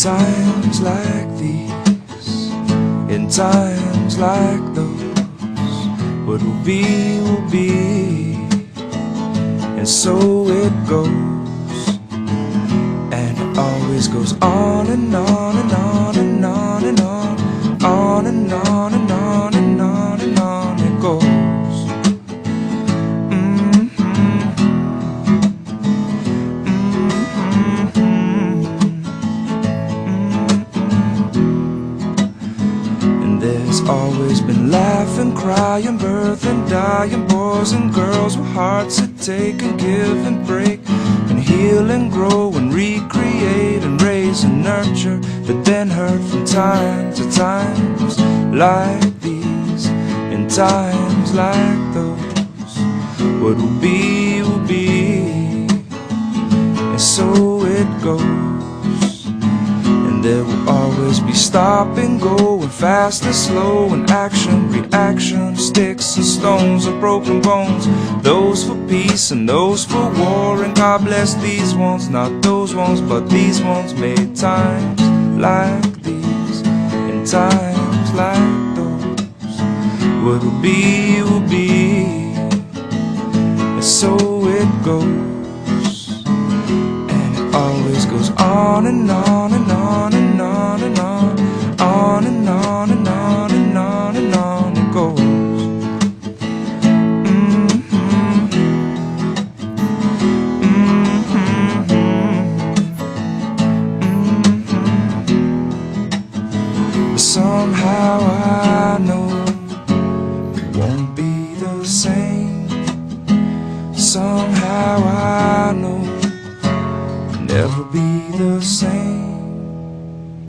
times like these, in times like those, what will be, and so it goes, and it always goes on and on and on and on and on and on and on and on and on it goes. There's always been laughing, crying, birthing, dying, boys and girls with hearts that take and give and break, and heal and grow and recreate and raise and nurture, but then hurt from time to times like these, in times like those, what will be, and so it goes. There will always be stop and go, and fast and slow, and action, reaction, sticks and stones and broken bones, those for peace and those for war. And God bless these ones, not those ones, but these ones made times like these, in times like those, what will be, and so it goes, and it always goes on and on and on and on and on and on and on and on and on it goes. But somehow I know it won't be the same. Somehow I know it'll never be the same.